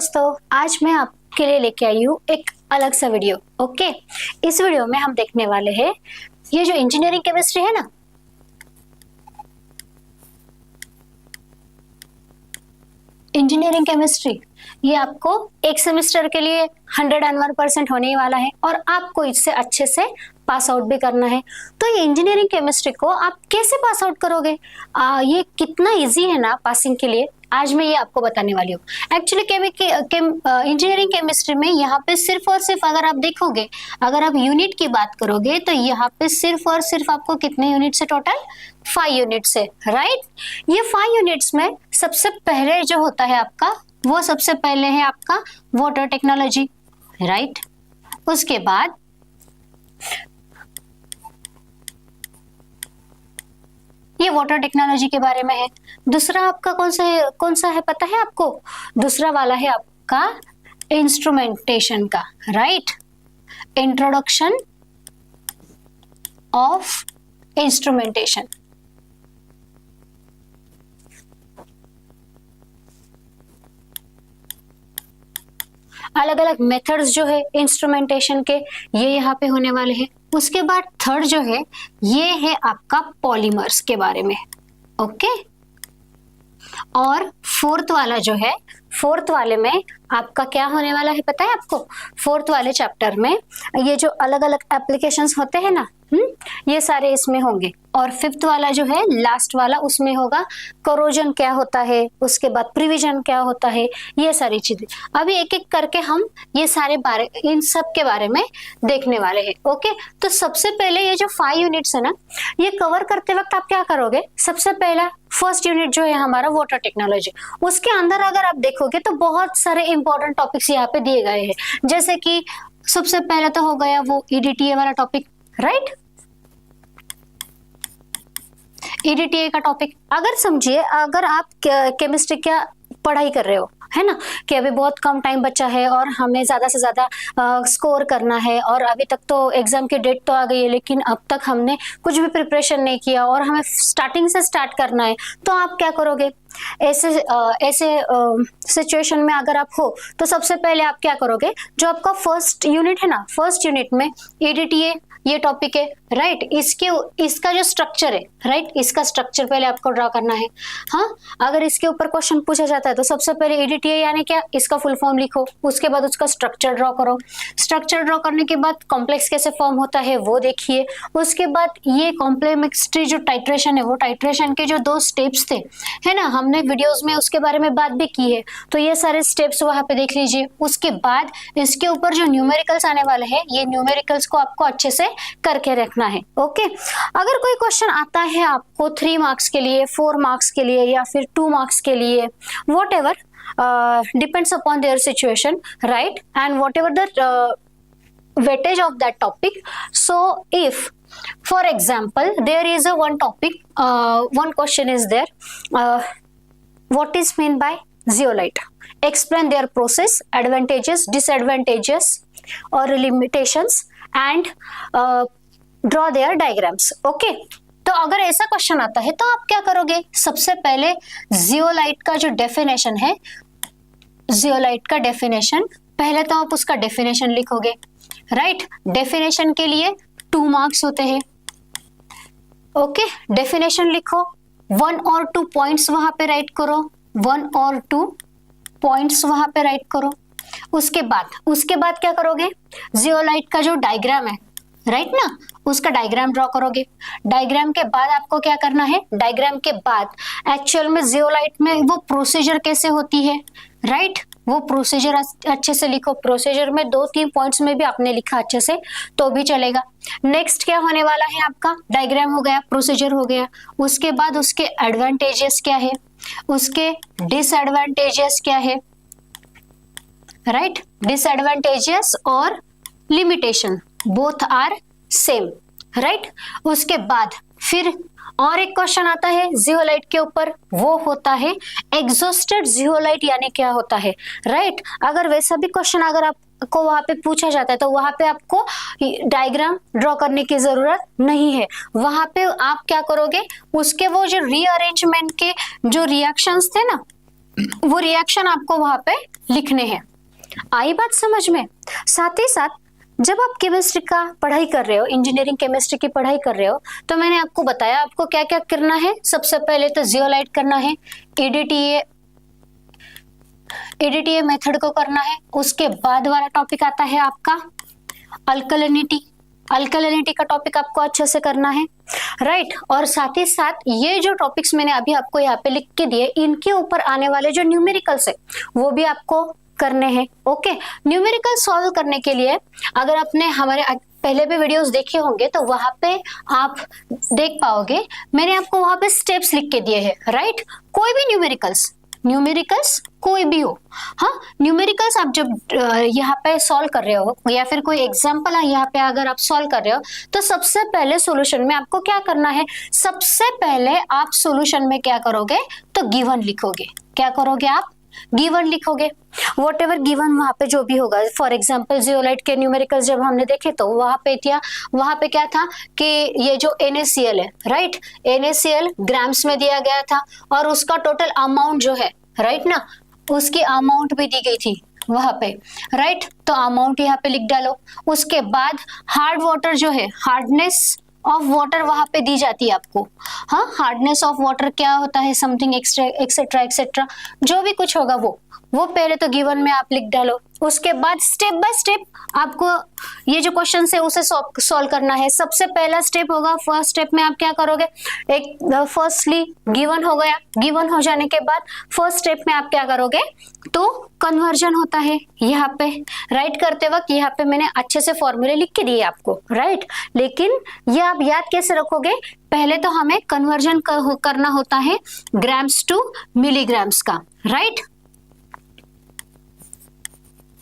दोस्तों, आज मैं आपके लिए लेके आई हूँ एक अलग सा वीडियो। ओके, इस वीडियो में हम देखने वाले हैं ये जो इंजीनियरिंग केमिस्ट्री है ना, इंजीनियरिंग केमिस्ट्री ये आपको एक सेमेस्टर के लिए 101% होने ही वाला है और आपको इससे अच्छे से पास आउट भी करना है। तो ये इंजीनियरिंग केमिस्ट्री को आप कैसे पास आउट करोगे, ये कितना इजी है ना पासिंग के लिए, आज मैं ये आपको बताने वाली हूँ। एक्चुअली इंजीनियरिंग केमिस्ट्री में यहाँ पे सिर्फ और सिर्फ अगर आप देखोगे, अगर आप यूनिट की बात करोगे तो यहाँ पे सिर्फ और सिर्फ आपको कितने यूनिट से, टोटल 5 यूनिट से, राइट। ये 5 यूनिट्स में सबसे पहले जो होता है आपका, वो सबसे पहले है आपका वाटर टेक्नोलॉजी, राइट। उसके बाद ये वाटर टेक्नोलॉजी के बारे में है। दूसरा आपका कौन सा है पता है आपको? दूसरा वाला है आपका इंस्ट्रूमेंटेशन का, राइट। Introduction of instrumentation. अलग अलग मेथड्स जो है इंस्ट्रूमेंटेशन के, ये यहाँ पे होने वाले हैं। उसके बाद थर्ड जो है ये है आपका पॉलीमर्स के बारे में, ओके। और फोर्थ वाला जो है, फोर्थ वाले में आपका क्या होने वाला है पता है आपको? फोर्थ वाले चैप्टर में ये जो अलग अलग एप्लीकेशंस होते हैं ना, ये सारे इसमें होंगे। और फिफ्थ वाला जो है लास्ट वाला, उसमें होगा कोरोजन क्या होता है, उसके बाद प्रिविजन क्या होता है, ये सारी चीजें। अभी एक एक करके हम ये सारे इन सब के बारे में देखने वाले हैं, ओके। तो सबसे पहले ये जो 5 यूनिट्स है ना, ये कवर करते वक्त आप क्या करोगे? सबसे पहला फर्स्ट यूनिट जो है हमारा वाटर टेक्नोलॉजी, उसके अंदर अगर आप देखोगे तो बहुत सारे इंपॉर्टेंट टॉपिक्स यहाँ पे दिए गए हैं। जैसे कि सबसे पहला तो हो गया वो EDTA वाला टॉपिक, राइट। EDTA का टॉपिक अगर समझिए, अगर आप केमिस्ट्री क्या पढ़ाई कर रहे हो, है ना, कि अभी बहुत कम टाइम बचा है और हमें ज्यादा से ज्यादा स्कोर करना है, और अभी तक तो एग्जाम की डेट तो आ गई है लेकिन अब तक हमने कुछ भी प्रिपरेशन नहीं किया और हमें स्टार्टिंग से स्टार्ट करना है, तो आप क्या करोगे? ऐसे सिचुएशन में अगर आप हो तो सबसे पहले आप क्या करोगे? जो आपका फर्स्ट यूनिट है ना, फर्स्ट यूनिट में EDTA ये टॉपिक है, राइट। इसका जो स्ट्रक्चर है, राइट, इसका स्ट्रक्चर पहले आपको ड्रॉ करना है। हाँ, अगर इसके ऊपर क्वेश्चन पूछा जाता है तो सबसे पहले EDTA यानी क्या, इसका फुल फॉर्म लिखो, उसके बाद उसका स्ट्रक्चर ड्रॉ करो। स्ट्रक्चर ड्रॉ करने के बाद कॉम्प्लेक्स कैसे फॉर्म होता है वो देखिए। उसके बाद ये कॉम्प्लेमेक्स्ट्री जो टाइट्रेशन है, वो टाइट्रेशन के जो 2 स्टेप्स थे, है ना, हमने वीडियोस में उसके बारे में बात भी की है, तो ये सारे स्टेप्स वहां पे देख लीजिए। उसके बाद इसके ऊपर जो न्यूमेरिकल्स आने वाले हैं, ये न्यूमेरिकल्स को आपको अच्छे से करके रखना है, ओके। अगर कोई क्वेश्चन आता है आपको 3 मार्क्स के लिए, 4 मार्क्स के लिए या फिर 2 मार्क्स के लिए, what ever, depends upon their situation, right, and what ever the weightage of that topic. So if for example there is a one topic, one question is there, what is meant by zeolite, explain their process, advantages, disadvantages or limitations and draw their diagrams, okay। तो अगर ऐसा question आता है तो आप क्या करोगे? सबसे पहले जियोलाइट का जो डेफिनेशन है, जियोलाइट का डेफिनेशन, पहले तो आप उसका डेफिनेशन लिखोगे, राइट। डेफिनेशन के लिए 2 मार्क्स होते हैं, ओके। डेफिनेशन लिखो, 1 और 2 पॉइंट्स वहां पे राइट करो, 1 और 2 पॉइंट्स वहां पे राइट करो। उसके बाद क्या करोगे? जियोलाइट का जो डायग्राम है, राइट ना, उसका डायग्राम ड्रॉ करोगे। डायग्राम के बाद आपको क्या करना है? डायग्राम के बाद एक्चुअल में जियोलाइट में वो प्रोसीजर कैसे होती है, राइट, वो प्रोसीजर अच्छे से लिखो। प्रोसीजर में 2-3 पॉइंट्स में भी आपने लिखा अच्छे से तो भी चलेगा। नेक्स्ट क्या होने वाला है आपका? डायग्राम हो गया, प्रोसीजर हो गया। उसके बाद उसके एडवांटेजेस क्या है, उसके डिसएडवांटेजेस क्या है, राइट। डिसएडवांटेजेस और limitation both are same, right. उसके बाद फिर और एक क्वेश्चन आता है जियोलाइट के ऊपर, वो होता है एग्जॉस्टेड जियोलाइट यानी क्या होता है, राइट। अगर वैसा भी क्वेश्चन अगर आपको वहां पे पूछा जाता है तो वहां पे आपको डायग्राम ड्रॉ करने की जरूरत नहीं है। वहां पे आप क्या करोगे? उसके वो जो रीअरेंजमेंट के जो रिएक्शंस थे ना, वो रिएक्शन आपको वहां पे लिखने हैं। आई बात समझ में? साथ ही साथ जब आप केमिस्ट्री का पढ़ाई कर रहे हो, इंजीनियरिंग केमिस्ट्री की पढ़ाई कर रहे हो, तो मैंने आपको बताया आपको क्या क्या करना है। सबसे पहले तो जियोलाइट करना है, एडीटीए मेथड को करना है। उसके बाद वाला टॉपिक आता है आपका अल्कलिनिटी का टॉपिक आपको अच्छे से करना है, राइट। और साथ ही साथ ये जो टॉपिक्स मैंने अभी आपको यहाँ पे लिख के दिए, इनके ऊपर आने वाले जो न्यूमेरिकल्स है वो भी आपको करने हैं। ओके, न्यूमेरिकल सॉल्व करने के लिए अगर आपने हमारे पहले भी वीडियोस देखे होंगे तो वहां पे आप देख पाओगे, मैंने आपको वहां पे स्टेप्स लिख के दिए हैं, राइट। कोई भी न्यूमेरिकल्स कोई भी हो, हाँ, न्यूमेरिकल्स आप जब यहाँ पे सॉल्व कर रहे हो या फिर कोई एग्जांपल है यहाँ पे अगर आप सॉल्व कर रहे हो, तो सबसे पहले सॉल्यूशन में आपको क्या करना है, सबसे पहले आप सॉल्यूशन में क्या करोगे, तो गिवन लिखोगे। क्या करोगे आप? गिवन लिखोगे। वॉट एवर गिवन वहां पे जो भी होगा, फॉर एग्जाम्पल जियोलाइट के न्यूमेरिकल्स जब हमने देखे तो वहां पे क्या था कि ये जो NaCl है, राइट, NaCl ग्राम्स में दिया गया था और उसका टोटल अमाउंट जो है, राइट ना, उसकी अमाउंट भी दी गई थी वहां पे, राइट। तो अमाउंट यहाँ पे लिख डालो। उसके बाद हार्ड वाटर जो है, हार्डनेस ऑफ वाटर वहां पे दी जाती है आपको, हाँ, हार्डनेस ऑफ वाटर क्या होता है, समथिंग एक्सेट्रा एक्सेट्रा, जो भी कुछ होगा वो पहले तो गिवन में आप लिख डालो। उसके बाद स्टेप बाय स्टेप आपको ये जो क्वेश्चन है उसे सॉल्व करना है। सबसे पहला स्टेप होगा, फर्स्ट स्टेप में आप क्या करोगे, एक फर्स्टली गिवन हो गया, गिवन हो जाने के बाद फर्स्ट स्टेप में आप क्या करोगे, तो कन्वर्जन होता है यहाँ पे। राइट करते वक्त यहाँ पे मैंने अच्छे से फॉर्मूले लिख के दिए आपको, राइट। लेकिन ये आप याद कैसे रखोगे, पहले तो हमें कन्वर्जन करना होता है ग्राम्स टू मिलीग्राम्स का, राइट,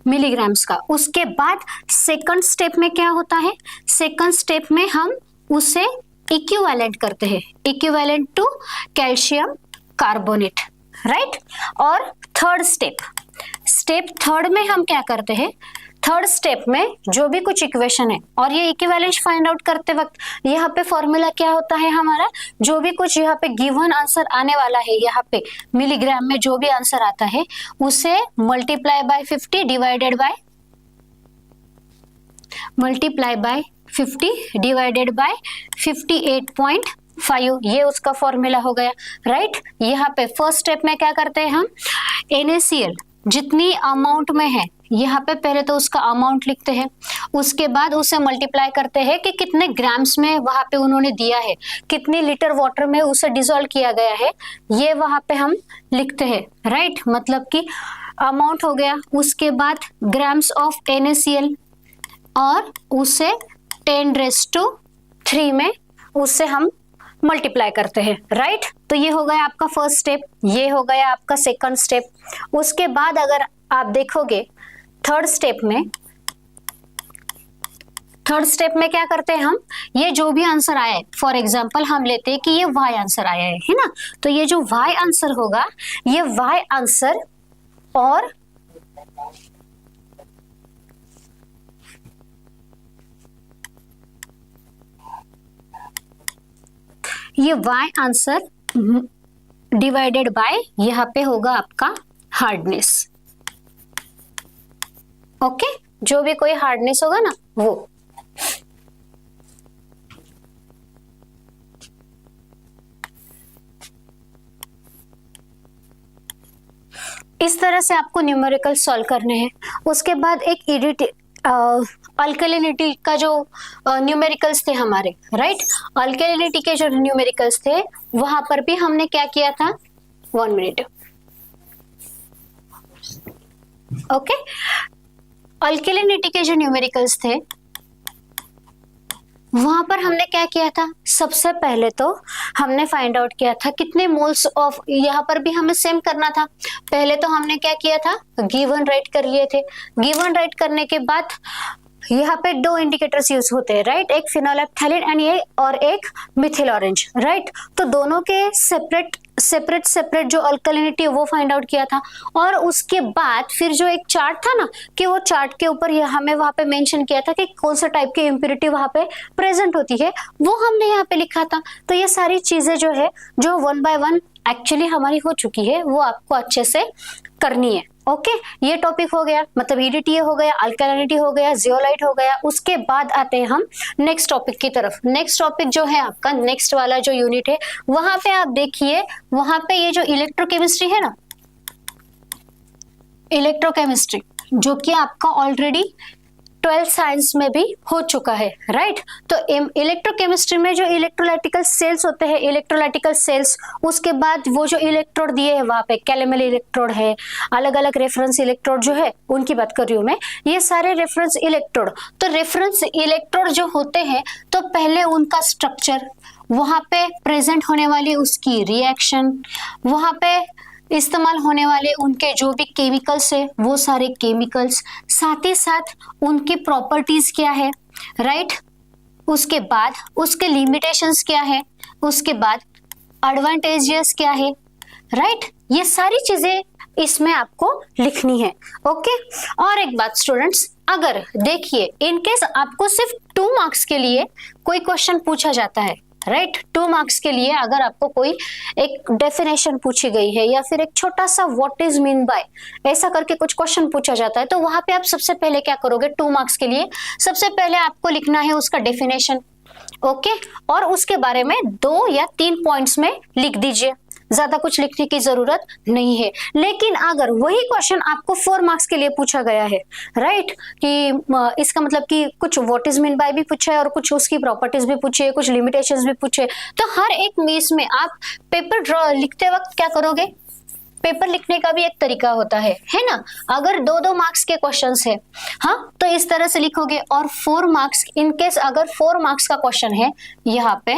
मिलीग्राम्स का। उसके बाद सेकंड स्टेप में क्या होता है, सेकंड स्टेप में हम उसे इक्विवेलेंट करते हैं, equivalent to calcium carbonate, right. और थर्ड स्टेप थर्ड में हम क्या करते हैं, थर्ड स्टेप में जो भी कुछ इक्वेशन है, और ये इक्विवेलेंस फाइंड आउट करते वक्त यहाँ पे फॉर्मूला क्या होता है हमारा, जो भी कुछ यहाँ पे गिवन आंसर आने वाला है, यहाँ पे मिलीग्राम में जो भी आंसर आता है उसे मल्टीप्लाई बाय 50 डिवाइडेड बाय 58.5, ये उसका फॉर्मूला हो गया, राइट। यहाँ पे फर्स्ट स्टेप में क्या करते हैं हम, NaCl जितनी अमाउंट में है यहाँ पे पहले तो उसका अमाउंट लिखते हैं, उसके बाद उसे मल्टीप्लाई करते हैं कि कितने ग्राम्स में वहां पे उन्होंने दिया है, कितनी लीटर वाटर में उसे डिसॉल्व किया गया है, ये वहां पे हम लिखते हैं, राइट। मतलब कि अमाउंट हो गया, उसके बाद ग्राम्स ऑफ NaCl और उसे 10⁻³ में उससे हम मल्टीप्लाई करते हैं, राइट। तो ये हो गया आपका फर्स्ट स्टेप, ये हो गया आपका सेकंड स्टेप। उसके बाद अगर आप देखोगे थर्ड स्टेप में क्या करते हैं हम, ये जो भी आंसर आया है, फॉर एग्जांपल हम लेते हैं कि ये Y आंसर आया है ना, तो ये जो Y आंसर होगा, ये Y आंसर और ये Y आंसर डिवाइडेड बाय यहाँ पे होगा आपका हार्डनेस, ओके, जो भी कोई हार्डनेस होगा ना वो। इस तरह से आपको न्यूमेरिकल सॉल्व करने हैं। उसके बाद एक अल्कलिनिटी का जो न्यूमेरिकल्स थे हमारे, राइट, अल्कलिनिटी के जो न्यूमेरिकल्स थे वहां पर भी हमने क्या किया था, 1 मिनट, ओके। अल्कलिनिटी के जो न्यूमेरिकल्स थे वहां पर हमने क्या किया था, सबसे पहले तो हमने फाइंड आउट किया था कितने मोल्स ऑफ, यहाँ पर भी हमें सेम करना था। पहले तो हमने क्या किया था, गिवन राइट कर लिए थे। गिवन राइट करने के बाद यहाँ पे 2 इंडिकेटर्स यूज होते हैं, राइट, एक फिनोलेप्थैलिन और एक मिथिल ऑरेंज, राइट। तो दोनों के सेपरेट जो अल्कलिनिटी है वो फाइंड आउट किया था। और उसके बाद फिर जो एक चार्ट था ना, कि वो चार्ट के ऊपर हमें वहां पे मेंशन किया था कि कौन सा टाइप की इम्प्योरिटी वहां पे प्रेजेंट होती है, वो हमने यहाँ पे लिखा था। तो ये सारी चीजें जो है, जो 1 बाय 1 एक्चुअली हमारी हो चुकी है वो आपको अच्छे से करनी है। ओके, ये टॉपिक हो गया, मतलब EDTA हो गया, अल्कलिनिटी हो गया, जियोलाइट हो गया। उसके बाद आते हैं हम नेक्स्ट टॉपिक की तरफ। नेक्स्ट टॉपिक जो है आपका, नेक्स्ट वाला जो यूनिट है, वहां पे आप देखिए, वहां पे ये जो इलेक्ट्रोकेमिस्ट्री है ना, इलेक्ट्रोकेमिस्ट्री जो कि आपका ऑलरेडी 12th साइंस में भी हो चुका है, राइट। तो इलेक्ट्रोकेमिस्ट्री में जो इलेक्ट्रोलाइटिकल सेल्स होते हैं, इलेक्ट्रोलाइटिकल सेल्स, उसके बाद वो जो इलेक्ट्रोड दिए हैं वहां पे कैलेमल इलेक्ट्रोड है, अलग अलग रेफरेंस इलेक्ट्रोड जो है उनकी बात कर रही हूँ मैं, ये सारे रेफरेंस इलेक्ट्रोड। तो रेफरेंस इलेक्ट्रोड जो होते हैं, तो पहले उनका स्ट्रक्चर, वहां पे प्रेजेंट होने वाली उसकी रिएक्शन, वहां पे इस्तेमाल होने वाले उनके जो भी केमिकल्स है वो सारे केमिकल्स, साथ ही साथ उनकी प्रॉपर्टीज क्या है, राइट। उसके बाद उसके लिमिटेशंस क्या है, उसके बाद एडवांटेजेस क्या है, राइट। ये सारी चीजें इसमें आपको लिखनी है। ओके, और एक बात स्टूडेंट्स, अगर देखिए इनकेस आपको सिर्फ 2 मार्क्स के लिए कोई क्वेश्चन पूछा जाता है, राइट, 2 मार्क्स के लिए अगर आपको कोई एक डेफिनेशन पूछी गई है या फिर एक छोटा सा व्हाट इज मीन बाय ऐसा करके कुछ क्वेश्चन पूछा जाता है, तो वहां पे आप सबसे पहले क्या करोगे, 2 मार्क्स के लिए सबसे पहले आपको लिखना है उसका डेफिनेशन। ओके, और उसके बारे में 2 या 3 पॉइंट्स में लिख दीजिए, ज्यादा कुछ लिखने की जरूरत नहीं है। लेकिन अगर वही क्वेश्चन आपको 4 मार्क्स के लिए पूछा गया है, राइट, कि इसका मतलब कि कुछ व्हाट इज मीन बाय भी पूछा है और कुछ उसकी प्रॉपर्टीज भी पूछे है, कुछ लिमिटेशंस भी पूछे, तो हर एक मिस में आप पेपर ड्रॉ लिखते वक्त क्या करोगे, पेपर लिखने का भी एक तरीका होता है ना। अगर 2-2 मार्क्स के क्वेश्चंस है, हाँ, तो इस तरह से लिखोगे। और 4 मार्क्स, इनकेस अगर 4 मार्क्स का क्वेश्चन है, यहाँ पे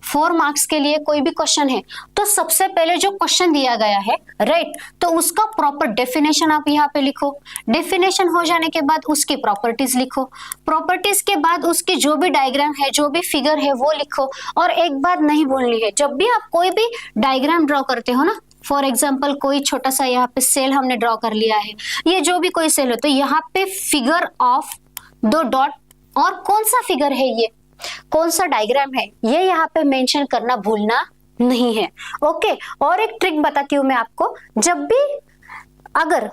4 मार्क्स के लिए कोई भी क्वेश्चन है, तो सबसे पहले जो क्वेश्चन दिया गया है, राइट, तो उसका प्रॉपर डेफिनेशन आप यहाँ पे लिखो। डेफिनेशन हो जाने के बाद उसकी प्रॉपर्टीज लिखो, प्रॉपर्टीज के बाद उसकी जो भी डायग्राम है, जो भी फिगर है वो लिखो। और एक बात नहीं भूलनी है, जब भी आप कोई भी डायग्राम ड्रॉ करते हो ना, फॉर एग्जाम्पल कोई छोटा सा यहाँ पे सेल हमने ड्रॉ कर लिया है, ये जो भी कोई सेल हो, तो यहाँ पे फिगर ऑफ 2 डॉट और कौन सा फिगर है, ये कौन सा डायग्राम है, ये यहाँ पे मेंशन करना भूलना नहीं है। ओके, और एक ट्रिक बताती हूँ मैं आपको, जब भी अगर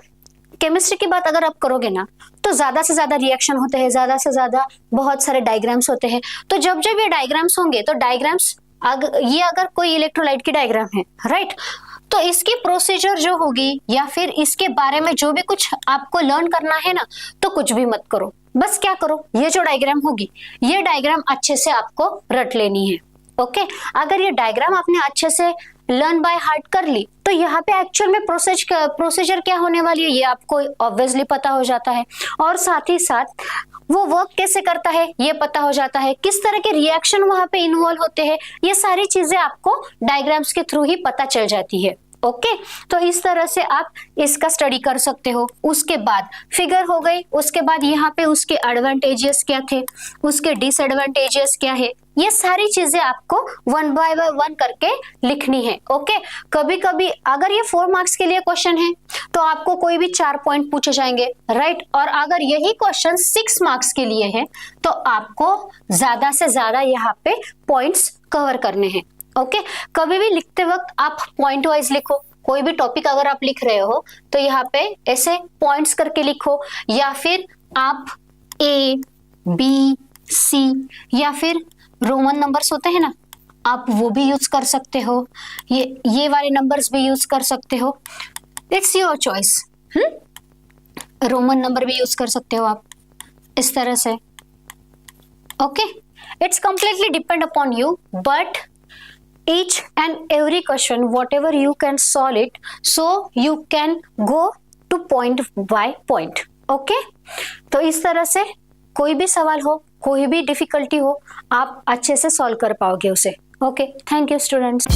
केमिस्ट्री की बात अगर आप करोगे ना, तो ज्यादा से ज्यादा रिएक्शन होते हैं, ज्यादा से ज्यादा बहुत सारे डायग्राम्स होते हैं। तो जब जब ये डायग्राम्स होंगे, तो डायग्राम्स ये अगर कोई इलेक्ट्रोलाइट की डायग्राम है, राइट, तो इसकी प्रोसीजर जो होगी या फिर इसके बारे में जो भी कुछ आपको लर्न करना है ना, तो कुछ भी मत करो, बस क्या करो, ये जो डायग्राम होगी, ये डायग्राम अच्छे से आपको रट लेनी है। ओके, अगर ये डायग्राम आपने अच्छे से लर्न बाय हार्ट कर ली, तो यहाँ पे एक्चुअल में प्रोसीजर क्या होने वाली है ये आपको ऑब्वियसली पता हो जाता है। और साथ ही साथ वो वर्क कैसे करता है ये पता हो जाता है, किस तरह के रिएक्शन वहां पे इन्वॉल्व होते हैं, ये सारी चीजें आपको डायग्राम्स के थ्रू ही पता चल जाती है। ओके, तो इस तरह से आप इसका स्टडी कर सकते हो। उसके बाद फिगर हो गई, उसके बाद यहाँ पे उसके एडवांटेजेस क्या थे, उसके डिसएडवांटेजेस क्या है, ये सारी चीजें आपको 1 बाय 1 करके लिखनी है। ओके, कभी कभी अगर ये 4 मार्क्स के लिए क्वेश्चन है, तो आपको कोई भी 4 पॉइंट पूछे जाएंगे, राइट। और अगर यही क्वेश्चन 6 मार्क्स के लिए है, तो आपको ज्यादा से ज्यादा यहाँ पे पॉइंट्स कवर करने हैं। ओके, कभी भी लिखते वक्त आप पॉइंट वाइज लिखो। कोई भी टॉपिक अगर आप लिख रहे हो, तो यहाँ पे ऐसे पॉइंट्स करके लिखो, या फिर आप A, B, C या फिर रोमन नंबर्स होते हैं ना, आप वो भी यूज कर सकते हो, ये वाले नंबर्स भी यूज कर सकते हो, it's your choice. Roman number भी यूज कर सकते हो आप इस तरह से। Okay, it's completely depend upon you, but each and every question whatever you can solve it, so you can go to point by point. Okay, तो इस तरह से कोई भी सवाल हो, कोई भी डिफिकल्टी हो, आप अच्छे से सॉल्व कर पाओगे उसे। Okay, thank you students.